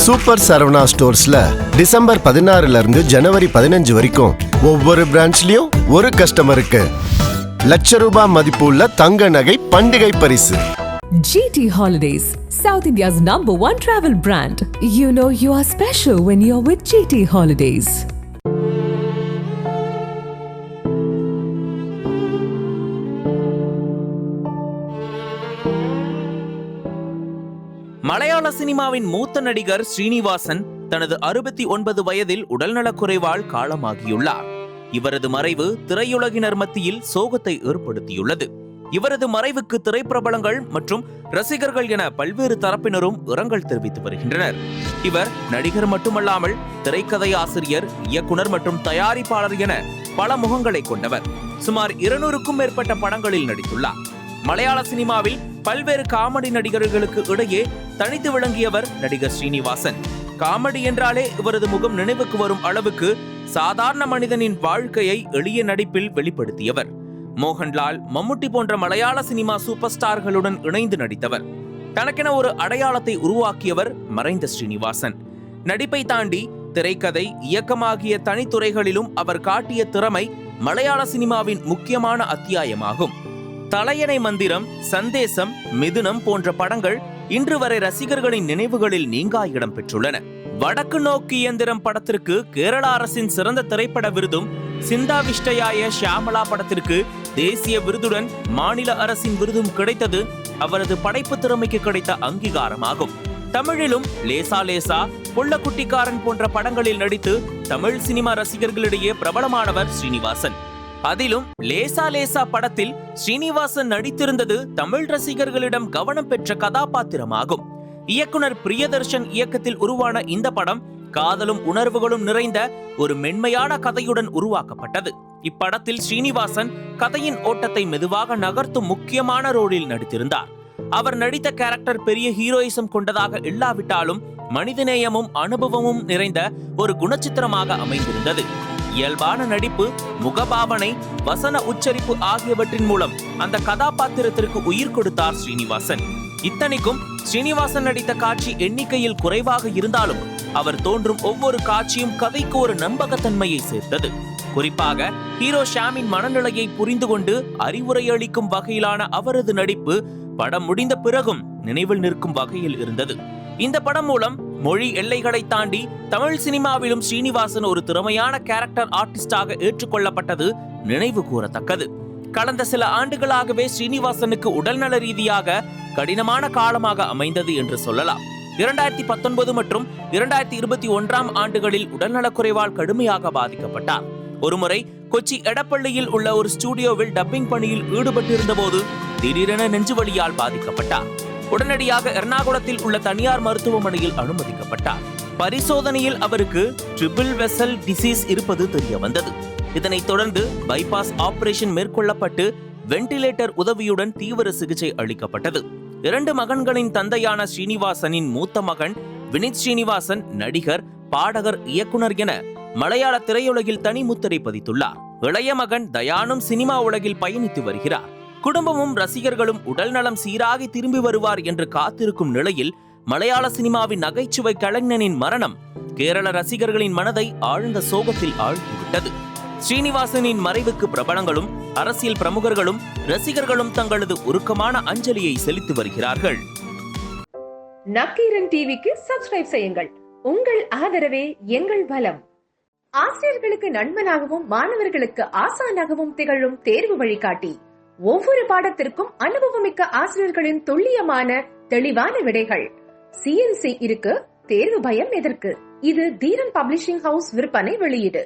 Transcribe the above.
Super Saravana ஸ்டோர்ஸ்ல December 16 இருந்து ஜனவரி 15 வரைக்கும் ஒவ்வொரு பிரான்ச்லயும் ஒரு கஸ்டமருக்கு ₹1,00,000 மதிப்புள்ள தங்க நகை பண்டிகை பரிசு. GT Holidays, South India's #1 travel brand. You know you are special when you're with GT Holidays. மலையாள சினிமாவின் மூத்த நடிகர் ஸ்ரீனிவாசன் தனது 69 வயதில் உடல்நலக்குறைவால் காலமாகியுள்ளார். இவரது மறைவு திரையுலகினர் மத்தியில் சோகத்தை ஏற்படுத்தியுள்ளது. இவரது மறைவுக்கு திரைப்பிரபலங்கள் மற்றும் ரசிகர்கள் என பல்வேறு தரப்பினரும் இரங்கல் தெரிவித்து வருகின்றனர். இவர் நடிகர் மட்டுமல்லாமல் திரைக்கதை ஆசிரியர், இயக்குனர் மற்றும் தயாரிப்பாளர் என பல முகங்களை கொண்டவர். சுமார் 200க்கும் மேற்பட்ட படங்களில் நடித்துள்ளார். மலையாள சினிமாவில் பல்வேறு காமெடி நடிகர்களுக்கு இடையே தனித்து விளங்கியவர் நடிகர் ஸ்ரீனிவாசன். காமெடி என்றாலே இவரது முகம் நினைவுக்கு வரும் அளவுக்கு சாதாரண மனிதனின் வாழ்க்கையை எளிய நடிப்பில் வெளிப்படுத்தியவர். மோகன்லால், மம்முட்டி போன்ற மலையாள சினிமா சூப்பர் ஸ்டார்களுடன் இணைந்து நடித்தவர். தனக்கென ஒரு அடையாளத்தை உருவாக்கியவர் மறைந்த ஸ்ரீனிவாசன். நடிப்பை தாண்டி திரைக்கதை, இயக்கமாகிய தனித்துறைகளிலும் அவர் காட்டிய திறமை மலையாள சினிமாவின் முக்கியமான அத்தியாயமாகும். தலையணை மந்திரம், சந்தேசம், மிதுனம் போன்ற படங்கள் இன்று வரை ரசிகர்களின் நினைவுகளில் நீங்கா இடம் பெற்றுள்ளன. வடக்கு நோக்கி இயந்திரம் படத்திற்கு கேரள அரசின் சிறந்த திரைப்பட விருதும், சிந்தாவிஷ்டயாய ஷியாமலா படத்திற்கு தேசிய விருதுடன் மாநில அரசின் விருதும் கிடைத்தது அவரது படைப்பு திறமைக்கு கிடைத்த அங்கீகாரமாகும். தமிழிலும் லேசா லேசா, புள்ளக்குட்டிக்காரன் போன்ற படங்களில் நடித்து தமிழ் சினிமா ரசிகர்களிடையே பிரபலமானவர் ஸ்ரீனிவாசன். அதிலும் லேசா லேசா படத்தில் ஸ்ரீனிவாசன் நடித்திருந்தது தமிழ் ரசிகர்களிடம் கவனம் பெற்ற கதாபாத்திரமாகும். இயக்குனர் பிரியதர்ஷன் இயக்கத்தில் உருவான இந்த படம் காதலும் உணர்வுகளும் நிறைந்த ஒரு மென்மையான கதையுடன் உருவாக்கப்பட்டது. இப்படத்தில் ஸ்ரீனிவாசன் கதையின் ஓட்டத்தை மெதுவாக நகர்த்தும் முக்கியமான ரோலில் நடித்திருந்தார். அவர் நடித்த கேரக்டர் பெரிய ஹீரோயிசம் கொண்டதாக இல்லாவிட்டாலும் மனிதநேயமும் அனுபவமும் நிறைந்த ஒரு குணச்சித்திரமாக அமைந்திருந்தது. இயல்பான நடிப்பு, முகபாவனை, வசன உச்சரிப்பு ஆகியவற்றின் மூலம் அந்த கதாபாத்திரத்திற்கு உயிர் கொடுத்தார் ஸ்ரீனிவாசன். இத்தனைக்கும் ஸ்ரீனிவாசன் நடித்த காட்சி எண்ணிக்கையில் குறைவாக இருந்தாலும் அவர் தோன்றும் ஒவ்வொரு காட்சியும் கதைக்கு ஒரு நம்பகத்தன்மையை சேர்த்தது. குறிப்பாக ஹீரோ ஷாமின் மனநிலையை புரிந்து கொண்டு அறிவுரை அளிக்கும் வகையிலான அவரது நடிப்பு படம் முடிந்த பிறகும் நினைவில் நிற்கும் வகையில் இருந்தது. இந்த படம் மூலம் மொழி எல்லைகளை தாண்டி தமிழ் சினிமாவிலும் ஸ்ரீனிவாசன் ஒரு திறமையான கேரக்டர் ஆர்டிஸ்டாக ஏற்றுக்கொள்ளப்பட்டது நினைவு கூறத்தக்கது. கடந்த சில ஆண்டுகளாகவே ஸ்ரீனிவாசனுக்கு உடல்நல ரீதியாக கடினமான காலமாக அமைந்தது என்று சொல்லலாம். 2019 மற்றும் 2021 ஆண்டுகளில் உடல்நலக்குறைவால் கடுமையாக பாதிக்கப்பட்டார். ஒருமுறை கொச்சி எடப்பள்ளியில் உள்ள ஒரு ஸ்டுடியோவில் டப்பிங் பணியில் ஈடுபட்டிருந்த போது திடீரென நெஞ்சுவலியால் பாதிக்கப்பட்டார். உடனடியாக எர்ணாகுளத்தில் உள்ள தனியார் மருத்துவமனையில் அனுமதிக்கப்பட்டார். பரிசோதனையில் அவருக்கு ட்ரிபிள் வெசல் டிசீஸ் இருப்பது தெரிய வந்தது. இதனைத் தொடர்ந்து பைபாஸ் ஆபரேஷன் மேற்கொள்ளப்பட்டு வென்டிலேட்டர் உதவியுடன் தீவிர சிகிச்சை அளிக்கப்பட்டது. 2 மகன்களின் தந்தையான ஸ்ரீனிவாசனின் மூத்த மகன் வினித் ஸ்ரீனிவாசன் நடிகர், பாடகர், இயக்குனர் என மலையாள திரையுலகில் தனி முத்திரை பதித்துள்ளார். இளைய மகன் தயானும் சினிமா உலகில் பயணித்து வருகிறார். குடும்பமும் ரசிகர்களும் உடல் நலம் சீராகி திரும்பி வருவார் என்று காத்திருக்கும் நிலையில் மலையாள சினிமாவின் நகைச்சுவை கலைஞனின் மரணம் கேரள ரசிகர்களின் மனதை ஆழ்ந்த சோகத்தில் ஆழ்த்திவிட்டது. ஸ்ரீனிவாசனின் மறைவுக்கு பிரபலங்களும் அரசியல் பிரமுகர்களும் ரசிகர்களும் தங்களது உருக்கமான அஞ்சலியை செலுத்தி வருகிறார்கள். நக்கீரன் டிவிக்கு சப்ஸ்கிரைப் செய்யுங்கள். உங்கள் ஆதரவே எங்கள் பலம். ஆசிரியர்களுக்கு நண்பனாகவும் மாணவர்களுக்கு ஆசானாகவும் திகழும் தேர்வு வழிகாட்டி. ஒவ்வொரு பாடத்திற்கும் அனுபவமிக்க ஆசிரியர்களின் துல்லியமான தெளிவான விடைகள். CNC இருக்கு, தேர்வு பயம் எதற்கு? இது தீரன் பப்ளிஷிங் ஹவுஸ் விற்பனை வெளியீடு.